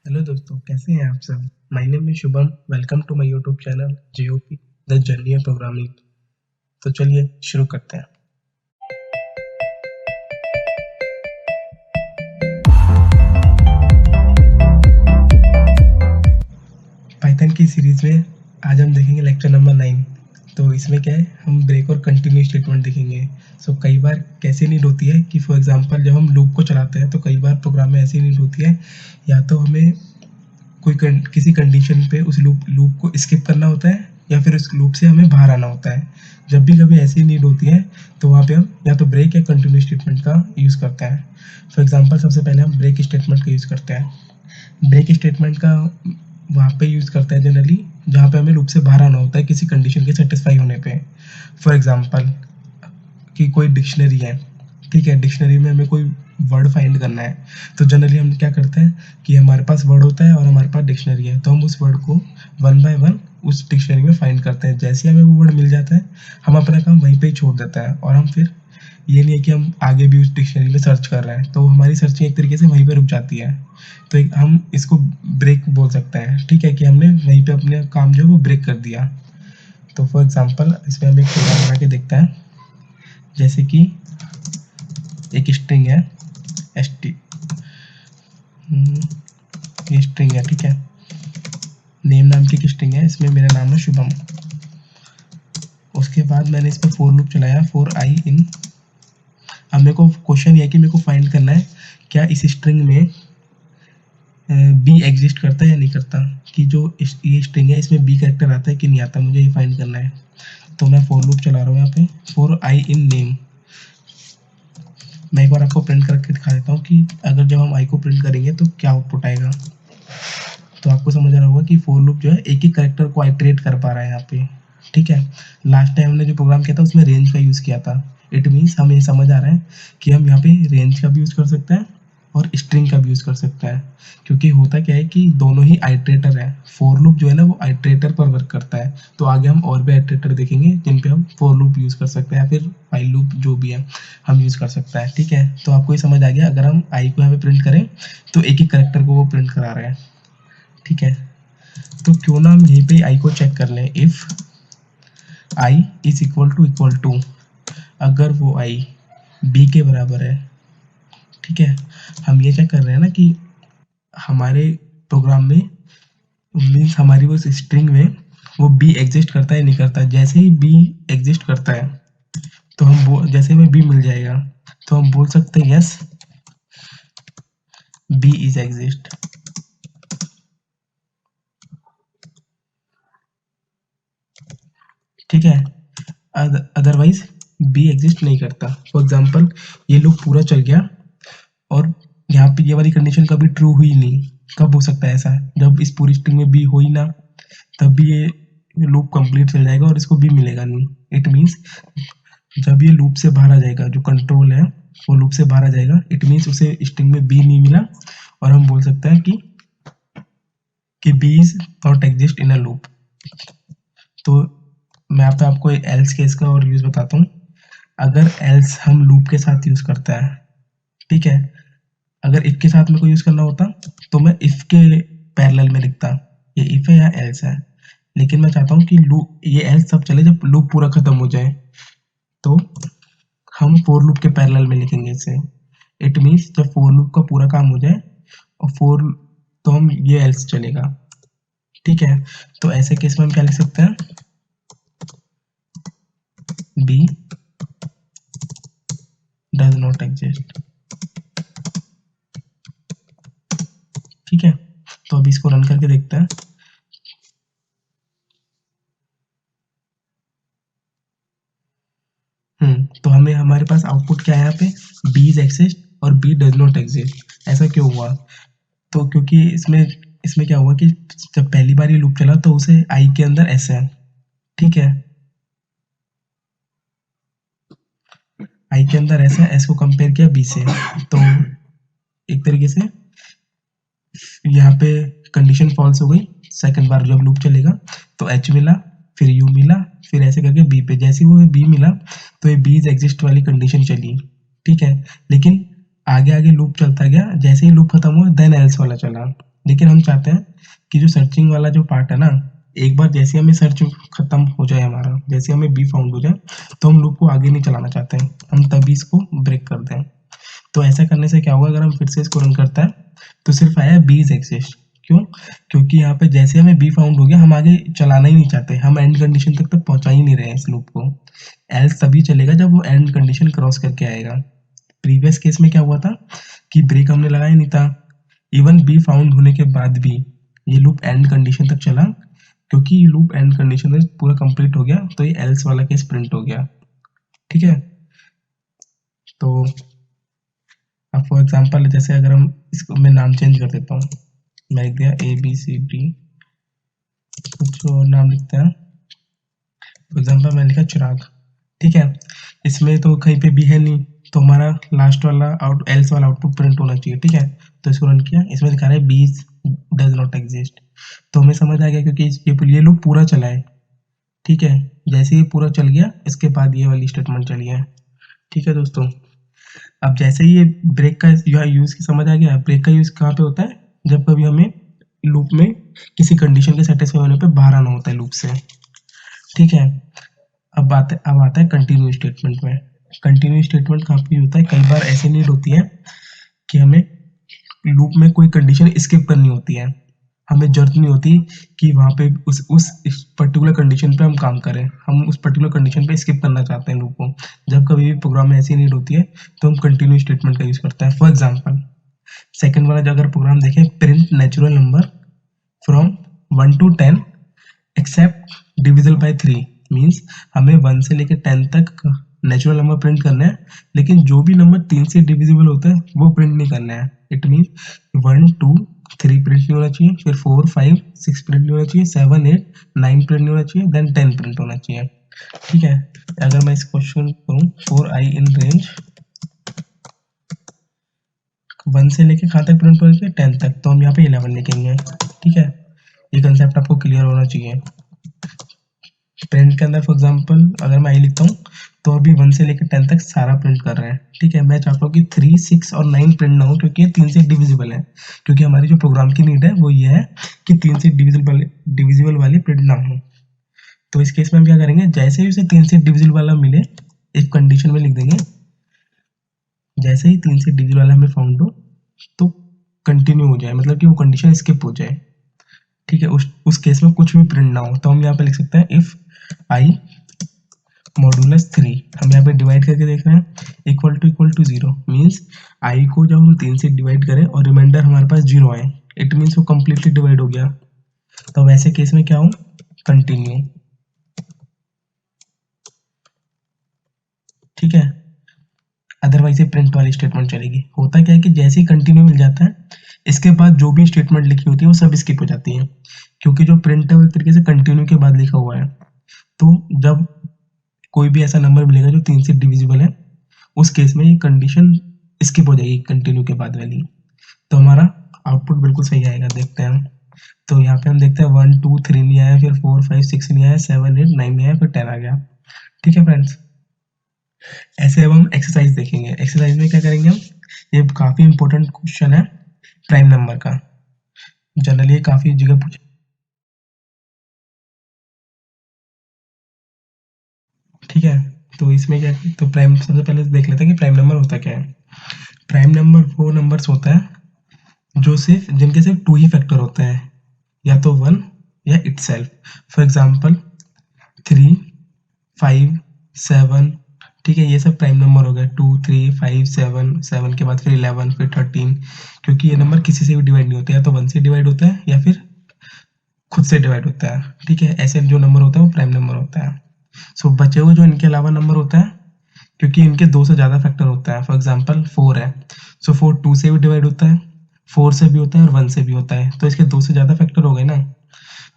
Hello दोस्तों, कैसे हैं आप सब। My name is Shubham. Welcome to my YouTube channel JOP the journey of programming. तो चलिए शुरू करते हैं। पाइथन की सीरीज में आज हम देखेंगे लेक्चर नंबर 9। तो इसमें क्या है, हम ब्रेक और कंटिन्यू स्टेटमेंट देखेंगे। कई बार कैसी नीड होती है कि फॉर एग्जांपल जब हम लूप को चलाते हैं तो कई बार प्रोग्राम में ऐसी नीड होती है, या तो हमें किसी कंडीशन पे उस लूप लूप को स्किप करना होता है, या फिर उस लूप से हमें बाहर आना होता है। जब भी कभी ऐसी नीड होती है तो वहाँ पे हम या तो ब्रेक या कंटिन्यू स्टेटमेंट का यूज़ करते हैं। फॉर एग्जांपल सबसे पहले हम ब्रेक स्टेटमेंट का यूज़ करते हैं। ब्रेक स्टेटमेंट का वहाँ पे यूज़ करते हैं जनरली जहाँ पे हमें लूप से बाहर आना होता है किसी कंडीशन के सेटिस्फाई होने पे। फॉर एग्जांपल कि कोई डिक्शनरी है, ठीक है, डिक्शनरी में हमें कोई वर्ड फाइंड करना है। तो जनरली हम क्या करते हैं कि हमारे पास वर्ड होता है और हमारे पास डिक्शनरी है, तो हम उस वर्ड को वन बाय वन उस डिक्शनरी में फाइंड करते हैं। जैसे ही हमें वो वर्ड मिल जाता है हम अपना काम वहीं पे ही छोड़ देता है, और हम फिर ये नहीं है कि हम आगे भी उस डिक्शनरी में सर्च कर रहे हैं, तो हमारी सर्चिंग एक तरीके से वहीं पे रुक जाती है। तो हम इसको ब्रेक बोल सकते हैं, ठीक है, कि हमने वहीं पे अपने काम जो है वो ब्रेक कर दिया। तो फॉर एग्जाम्पल इसमें हम एक प्रोग्राम बना के देखते हैं। जैसे कि एक स्ट्रिंग है एस टी, ये स्ट्रिंग है, ठीक है, नेम नाम की एक स्ट्रिंग है, इसमें मेरा नाम है शुभम। उसके बाद मैंने इस पर फोर लूप चलाया फॉर आई इन। अब मेरे को क्वेश्चन ये है कि मेरे को फाइंड करना है क्या इस स्ट्रिंग में बी एग्जिस्ट करता है या नहीं करता, कि जो ये स्ट्रिंग है इसमें बी कैरेक्टर आता है कि नहीं आता, मुझे ये फाइंड करना है। तो मैं फॉर लूप चला रहा हूँ यहाँ पे फॉर आई इन नेम। मैं एक बार आपको प्रिंट करके दिखा देता हूँ कि अगर जब हम आई को प्रिंट करेंगे तो क्या आउटपुट आएगा। तो आपको समझ आ रहा होगा कि फॉर लूप जो है एक ही कैरेक्टर को आइटरेट कर पा रहा है यहाँ पे, ठीक है। लास्ट टाइम हमने जो प्रोग्राम किया था उसमें रेंज का यूज़ किया था। इट मीन्स हमें समझ आ रहा है कि हम यहाँ पे रेंज का भी यूज़ कर सकते हैं और स्ट्रिंग का भी यूज़ कर सकते हैं, क्योंकि होता क्या है कि दोनों ही आइटरेटर है। फॉर लूप जो है ना वो आइटरेटर पर वर्क करता है। तो आगे हम और भी आइटरेटर देखेंगे जिन पे हम फॉर लूप यूज़ कर सकते हैं, या फिर व्हाइल लूप जो भी है हम यूज़ कर सकते हैं, ठीक है। तो आपको ये समझ आ गया, अगर हम आई को यहाँ पे प्रिंट करें तो एक ही करेक्टर को वो प्रिंट करा रहे हैं, ठीक है। तो क्यों ना हम यहीं पे आई को चेक कर लें। If I is equal to, अगर वो आई बी के बराबर है, ठीक है, हम ये चेक कर रहे हैं ना कि हमारे प्रोग्राम में मीन्स हमारी वो स्ट्रिंग में वो बी एग्जिस्ट करता है नहीं करता। जैसे ही बी एग्जिस्ट करता है तो हम जैसे हमें बी मिल जाएगा तो हम बोल सकते हैं यस बी इज एग्जिस्ट, ठीक है। अदरवाइज बी एग्जिस्ट नहीं करता। फॉर एग्जाम्पल ये लूप पूरा चल गया और यहाँ पे ये वाली कंडीशन कभी ट्रू हुई नहीं। कब हो सकता है ऐसा, जब इस पूरी स्ट्रिंग में बी हो ही ना, तब भी ये लूप कंप्लीट चल जाएगा और इसको बी मिलेगा नहीं। इट मीन्स जब ये लूप से बाहर आ जाएगा, जो कंट्रोल है वो लूप से बाहर आ जाएगा, इट मीन्स उसे स्ट्रिंग में बी नहीं मिला, और हम बोल सकते हैं कि B is not exist in a loop. तो मैं यहाँ पे आपको एल्स केस का और यूज बताता हूँ। अगर एल्स हम लूप के साथ यूज करते हैं, ठीक है, अगर इफ के साथ में कोई यूज करना होता तो मैं इफ के पैरेलल में लिखता, ये इफ है या एल्स है। लेकिन मैं चाहता हूँ कि लूप ये एल्स तब चले जब लूप पूरा खत्म हो जाए, तो हम फोर लूप के पैरेलल में लिखेंगे इसे। इट मीन्स जब फोर लूप का पूरा काम हो जाए और फोर, तो हम ये एल्स चलेगा, ठीक है। तो ऐसे केस में हम क्या लिख सकते हैं, बी डज नॉट एग्जिस्ट, ठीक है। तो अभी इसको रन करके देखते हैं। तो हमें हमारे पास आउटपुट क्या है यहाँ पे, बी इज एग्जिस्ट और बी डज नॉट एग्जिस्ट। ऐसा क्यों हुआ, तो क्योंकि इसमें इसमें क्या हुआ कि जब पहली बार ये लूप चला तो उसे आई के अंदर एस है, ठीक है, आई के अंदर एस है, एस को कंपेयर किया बी से। तो एक तरीके से यहाँ पे कंडीशन फॉल्स हो गई। सेकंड बार जब लूप चलेगा तो एच मिला, फिर यू मिला, फिर ऐसे करके बी पे, जैसे वो बी मिला तो ये बी इज एग्जिस्ट वाली कंडीशन चली, ठीक है। लेकिन आगे आगे लूप चलता गया, जैसे ही लूप खत्म हुआ देन एल्स वाला चला। लेकिन हम चाहते हैं कि जो सर्चिंग वाला जो पार्ट है ना, एक बार जैसे हमें सर्च खत्म हो जाए हमारा, जैसे हमें बी फाउंड हो जाए, तो हम लूप को आगे नहीं चलाना चाहते हैं, हम तभी इसको ब्रेक कर दें। तो ऐसा करने से क्या होगा, अगर हम फिर से इसको रन करता है तो सिर्फ आया बीज एग्जिस्ट। क्यों? क्योंकि यहाँ पे जैसे हमें बी फाउंड हो गया, हम आगे चलाना ही नहीं चाहते, हम एंड कंडीशन तक पहुंचा ही नहीं रहे हैं इस लूप को। एल्स तभी चलेगा जब वो एंड कंडीशन क्रॉस करके आएगा। प्रीवियस केस में क्या हुआ था कि ब्रेक हमने लगाया नहीं था, इवन बी फाउंड होने के बाद भी ये लूप एंड कंडीशन तक चला, क्योंकि ये लूप एंड कंडीशन में पूरा कंप्लीट हो गया, तो ये एल्स वाला केस प्रिंट हो गया। ठीक है, तो अब फॉर एग्जांपल जैसे अगर हम इसको मैं नाम चेंज कर देता हूँ, मैं लिख दिया ABCD, कुछ और नाम लिखते हैं, फॉर एग्जांपल मैं लिखा चिराग। ठीक है, इसमें तो कहीं पे भी है नहीं, तो हमारा लास्ट वाला एल्स वाला आउटपुट प्रिंट होना चाहिए। ठीक है, तो इसको रन किया, इसमें दिखा रहा है बीज डज नॉट एग्जिस्ट, तो हमें समझ आ गया क्योंकि ये लूप पूरा चला है। ठीक है, जैसे ही पूरा चल गया, इसके बाद ये वाली स्टेटमेंट चली है। ठीक है दोस्तों, अब जैसे ही ये ब्रेक का यूज समझ आ गया, ब्रेक का यूज कहाँ पे होता है, जब कभी हमें लूप में किसी कंडीशन के सेटिस्फाई होने पे बाहर आना होता है लूप से। ठीक है, अब आता है कंटिन्यू स्टेटमेंट में। कंटिन्यू स्टेटमेंट कहाँ पे होता है, कई बार ऐसे नीड होती है कि हमें लूप में कोई कंडीशन स्किप करनी होती है, हमें जरूरत नहीं होती कि वहाँ पे उस पर्टिकुलर कंडीशन पे हम काम करें, हम उस पर्टिकुलर कंडीशन पे स्किप करना चाहते हैं लूप को। जब कभी भी प्रोग्राम में ऐसी नीड होती है तो हम कंटिन्यू स्टेटमेंट का यूज करते हैं। फॉर एग्जांपल सेकंड वाला अगर प्रोग्राम देखें, print natural number from 1 to 10 except divisible by 3, means हमें 1 से लेकर 10 तक नेचुरल नंबर प्रिंट करना है, लेकिन जो भी नंबर 3 से डिविजिबल होता है वो प्रिंट नहीं करना है। इट मीन्स 1 2 3 प्रिंट नहीं होना चाहिए, फिर 4 5 6 प्रिंट नहीं होना चाहिए, 7 8 9 प्रिंट नहीं होना चाहिए, देन 10 प्रिंट होना चाहिए। ठीक है, अगर मैं इस क्वेश्चन करूँ फॉर आई इन रेंज 1 से लेके कहाँ तक प्रिंट होना चाहिए, 10 तक, तो हम यहाँ पे 11 लिखेंगे। ठीक है, ये कंसेप्ट आपको क्लियर होना चाहिए। प्रिंट के अंदर फॉर एग्जांपल अगर मैं आई लिखता हूँ तो अभी 1 से लेकर 10 तक सारा प्रिंट कर रहे हैं। ठीक है, मैं चाहता हूँ कि 3 6 और 9 प्रिंट ना हो, क्योंकि ये 3 से डिविजिबल है, क्योंकि हमारी जो प्रोग्राम की नीड है वो ये है कि 3 से डिविजिबल वाली प्रिंट ना हो। तो इस केस में हम क्या करेंगे, जैसे ही उसे 3 से डिविजिबल वाला मिले, एक कंडीशन में लिख देंगे, जैसे ही 3 से डिविजिबल वाला हमें फाउंड हो तो कंटिन्यू हो जाए, मतलब कि वो कंडीशन स्किप हो जाए। ठीक है, उस केस में कुछ भी प्रिंट ना हो, तो हम यहाँ पे लिख सकते हैं इफ आई मॉडुलस 3, हम यहाँ पे डिवाइड करके देख रहे हैं, इक्वल टू 0, मीन्स आई को जब हम 3 से डिवाइड करें और रिमाइंडर हमारे पास 0 आए, इट मीन्स वो कंप्लीटली डिवाइड हो गया। तो वैसे केस में क्या हो, कंटिन्यू। ठीक है, अदरवाइज ये प्रिंट वाली स्टेटमेंट चलेगी। होता क्या है कि जैसे ही कंटिन्यू मिल जाता है, इसके बाद जो भी स्टेटमेंट लिखी होती है वो सब स्किप हो जाती है, क्योंकि जो प्रिंट है वो एक तरीके से कंटिन्यू के बाद लिखा हुआ है। तो जब कोई भी ऐसा नंबर मिलेगा जो 3 से डिविजिबल है, उस केस में ये कंडीशन स्किप हो जाएगी कंटिन्यू के बाद वाली, तो हमारा आउटपुट बिल्कुल सही आएगा। देखते हैं, तो यहाँ पे हम देखते हैं 1 2 3 नहीं आया, फिर 4 5 6 नहीं आया, 7 8 9 नहीं आया, फिर 10 आ गया। ठीक है फ्रेंड्स, ऐसे अब हम एक्सरसाइज देखेंगे। एक्सरसाइज में क्या करेंगे हम, ये काफी इंपॉर्टेंट क्वेश्चन है प्राइम नंबर का, जनरली काफी जगह पूछा। ठीक है, तो इसमें क्या, तो प्राइम सबसे पहले देख लेते हैं कि प्राइम नंबर होता क्या है। प्राइम नंबर वो नंबर्स होता है जो जिनके सिर्फ 2 ही फैक्टर होते हैं, या तो 1 या इटसेल्फ। For example 3 5 7। ठीक है, ये सब प्राइम नंबर हो गए, 2 3 5 7, 7 के बाद फिर 11, फिर 13, क्योंकि ये नंबर किसी से भी डिवाइड नहीं होते, या तो 1 से डिवाइड होता है या फिर खुद से डिवाइड होता है। ठीक है, ऐसे जो नंबर होता है वो प्राइम नंबर होता है। सो बचे हुए जो इनके अलावा नंबर होता है, क्योंकि इनके 2 से ज़्यादा फैक्टर होता है, फॉर एग्जांपल 4 है, सो 4 2 से भी डिवाइड होता है, 4 से भी होता है और 1 से भी होता है, तो इसके 2 से ज़्यादा फैक्टर हो गए ना।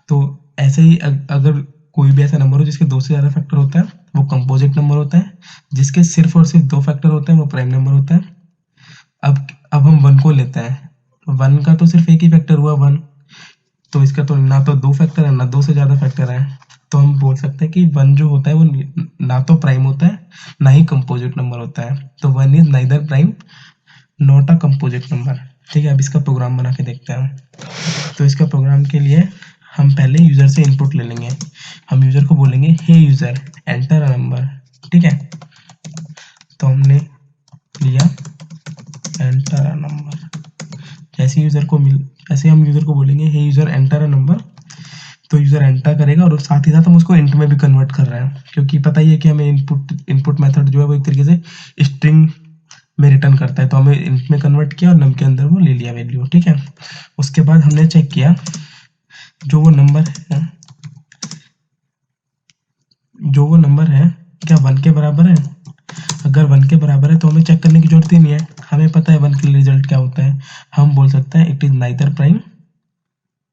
तो ऐसे ही अगर कोई भी ऐसा नंबर हो जिसके 2 से ज़्यादा फैक्टर होता है, वो कंपोजिट नंबर होता है। जिसके सिर्फ और सिर्फ 2 फैक्टर होते हैं वो प्राइम नंबर होता है। अब हम 1 को लेते हैं, 1 का तो सिर्फ एक ही फैक्टर हुआ 1, तो इसका तो ना तो 2 फैक्टर है ना 2 से ज़्यादा फैक्टर है, तो हम बोल सकते हैं कि 1 जो होता है वो ना तो प्राइम होता है ना ही कंपोजिट नंबर होता है। तो 1 is neither prime not a composite number. ठीक है, अब इसका प्रोग्राम बना के देखते हैं हम। तो इसका प्रोग्राम के लिए हम पहले यूज़र से इनपुट ले लेंगे। हम यूज़र को बोलेंगे हे यूज़र एंटर अ नंबर। ठीक है, तो हमने लिया एंटर अ नंबर। जैसे हम यूज़र को बोलेंगे हे यूज़र एंटर अ नंबर, तो यूज़र एंटर करेगा और साथ ही साथ हम उसको इंट में भी कन्वर्ट कर रहे हैं, क्योंकि पता ही है कि हमें इनपुट मेथड जो है वो एक तरीके से स्ट्रिंग में रिटर्न करता है। तो हमें इंट में कन्वर्ट किया और नम के अंदर वो ले लिया वैल्यू। ठीक है, उसके बाद हमने चेक किया जो वो नंबर है क्या 1 के बराबर है। अगर 1 के बराबर है तो हमें चेक करने की जरूरत ही नहीं है, हमें पता है 1 के लिए रिजल्ट क्या होता है। हम बोल सकते हैं it is neither prime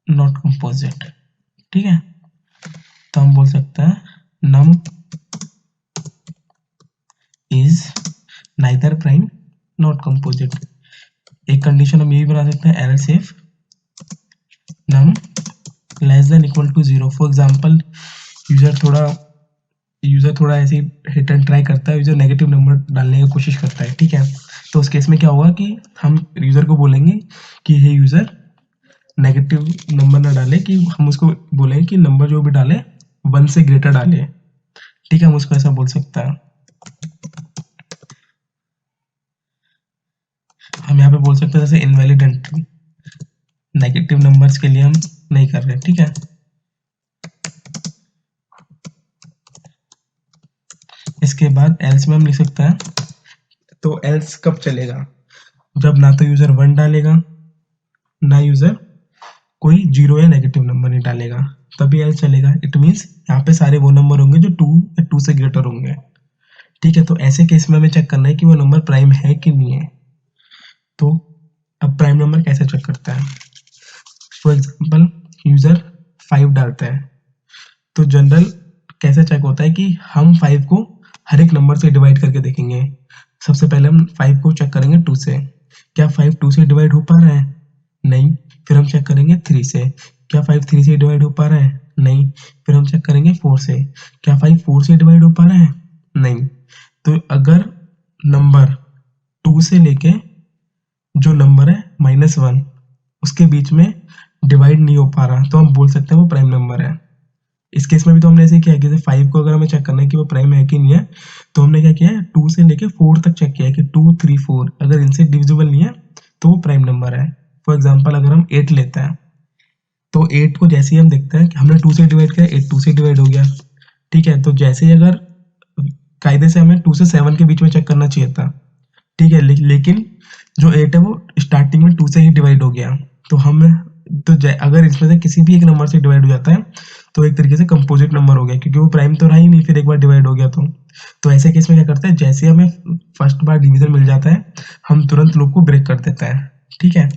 not composite. ठीक है, तो हम बोल सकते हैं num is neither prime not composite. एक कंडीशन हम ये भी बना सकते हैं else if num less than equal to 0। For example user थोड़ा ऐसे हिट एंड ट्राई करता है, यूजर नेगेटिव नंबर डालने की कोशिश करता है। ठीक है, तो उस केस में क्या होगा कि हम यूजर को बोलेंगे कि हे यूजर नेगेटिव नंबर ना डाले, कि हम उसको बोलेंगे कि नंबर जो भी डाले 1 से ग्रेटर डाले। ठीक है, हम उसको ऐसा बोल सकता है। हम यहाँ पे बोल सकते हैं जैसे इनवैलिड एंट्री, नेगेटिव नंबर्स के लिए हम नहीं कर रहे। ठीक है, इसके बाद एल्स में हम लिख सकते हैं। तो एल्स कब चलेगा, जब ना तो यूजर 1 डालेगा ना यूजर कोई 0 या नेगेटिव नंबर नहीं डालेगा, तभी एल्स चलेगा। इट मीन्स यहाँ पे सारे वो नंबर होंगे जो 2 या 2 से ग्रेटर होंगे। ठीक है, तो ऐसे केस में हमें चेक करना है कि वो नंबर प्राइम है कि नहीं है। तो अब प्राइम नंबर कैसे चेक करता है। फॉर एग्जाम्पल यूजर 5 डालता है, तो जनरल कैसे चेक होता है कि हम 5 को हर एक नंबर से डिवाइड करके देखेंगे। सबसे पहले हम 5 को चेक करेंगे 2 से, क्या 5 2 से डिवाइड हो पा रहा है, नहीं। फिर हम चेक करेंगे 3 से, क्या 5 3 से डिवाइड हो पा रहा है, नहीं। फिर हम चेक करेंगे 4 से, क्या 5 4 से डिवाइड हो पा रहा है, नहीं। तो अगर नंबर 2 से लेके जो नंबर है -1 उसके बीच में डिवाइड नहीं हो पा रहा, तो हम बोल सकते हैं वो प्राइम नंबर है। इस केस में भी तो हमने ऐसे किया कि जैसे 5 को अगर हमें चेक करना है कि वो प्राइम है कि नहीं है, तो हमने क्या किया है 2 से लेके 4 तक चेक किया है कि 2 3 4 अगर इनसे डिविजिबल नहीं है तो वो प्राइम नंबर है। फॉर एग्जांपल अगर हम 8 लेते हैं, तो 8 को जैसे ही हम देखते हैं कि हमने 2 से डिवाइड किया, 8 2 से डिवाइड हो गया। ठीक है, तो जैसे ही अगर कायदे से हमें 2 से 7 के बीच में चेक करना चाहिए था। ठीक है, लेकिन जो 8 है वो स्टार्टिंग में 2 से ही डिवाइड हो गया, तो हम तो अगर इसमें से किसी भी एक नंबर से डिवाइड हो जाता है तो एक तरीके से कंपोजिट नंबर हो गया, क्योंकि वो प्राइम तो रहा ही नहीं, फिर एक बार डिवाइड हो गया तो ऐसे केस में क्या करते हैं, जैसे हमें फर्स्ट बार डिवीजन मिल जाता है हम तुरंत लूप को ब्रेक कर देते हैं। ठीक है,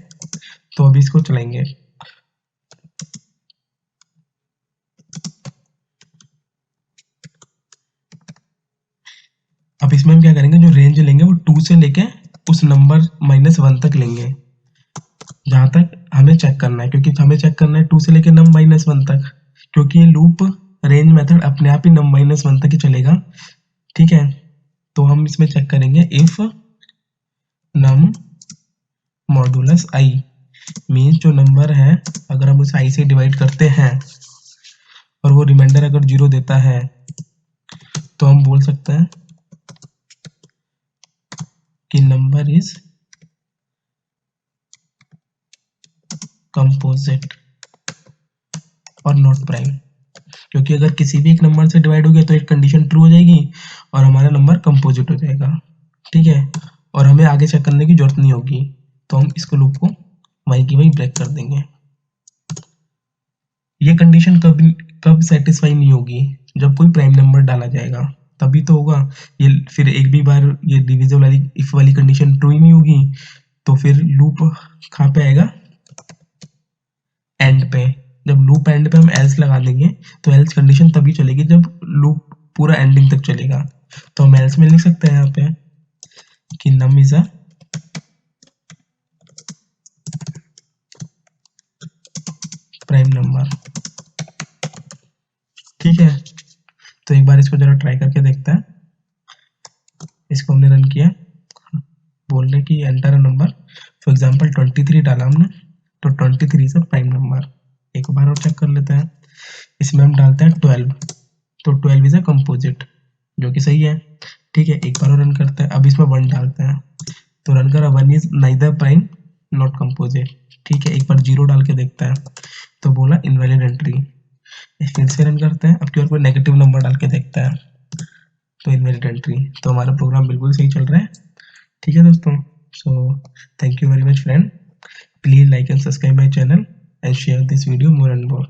तो अभी इसको चलाएंगे। अब इसमें हम क्या करेंगे, जो रेंज लेंगे वो 2 से लेके उस नंबर -1 तक लेंगे जहां तक हमें चेक करना है, क्योंकि हमें चेक करना है 2 से लेके नम -1 तक, क्योंकि ये लूप रेंज मेथड अपने आप ही नम -1 तक ही चलेगा। ठीक है, तो हम इसमें चेक करेंगे if num modulus I, means जो नंबर है अगर हम उसे आई से डिवाइड करते हैं और वो रिमाइंडर अगर 0 देता है, तो हम बोल सकते हैं कि नंबर इज कंपोजिट और नॉट प्राइम। क्योंकि अगर किसी भी एक नंबर से डिवाइड हो गया तो एक कंडीशन ट्रू हो जाएगी और हमारा नंबर कंपोजिट हो जाएगा। ठीक है, और हमें आगे चेक करने की जरूरत नहीं होगी, तो हम इसको लूप को वहीं की वहीं ब्रेक कर देंगे। ये कंडीशन कब सेटिस्फाई नहीं होगी, जब कोई प्राइम नंबर डाला जाएगा तभी तो होगा। ये फिर एक भी बार ये डिविजन वाली इफ वाली कंडीशन ट्रू ही नहीं होगी, तो फिर लूप कहाँ पे आएगा, एंड पे। जब लूप एंड पे हम एल्स लगा देंगे तो एल्स कंडीशन तभी चलेगी जब लूप पूरा एंडिंग तक चलेगा। तो हम एल्स में लिख सकते हैं यहाँ पे कि num is a prime number. ठीक है, तो एक बार इसको जरा ट्राई करके देखते हैं। इसको हमने रन किया, बोल रहे कि enter a number, for example 23 डाला हमने, तो 23 इज अ प्राइम नंबर। एक बार और चेक कर लेते हैं। इसमें हम डालते हैं 12, तो 12 इज अ कंपोजिट, जो कि सही है। ठीक है, एक बार और रन करते हैं। अब इसमें 1 डालते हैं, तो रन करा, 1 is neither prime not composite. ठीक है, एक बार 0 डाल के देखते हैं, तो बोला इनवैलिड एंट्री। फिर से रन करते हैं, अब की बार कोई नेगेटिव नंबर डाल के देखते हैं, तो इनवैलिड एंट्री। तो हमारा प्रोग्राम बिल्कुल सही चल रहा है। ठीक है दोस्तों, so thank you very much friend. Please like and subscribe my channel and share this video more and more.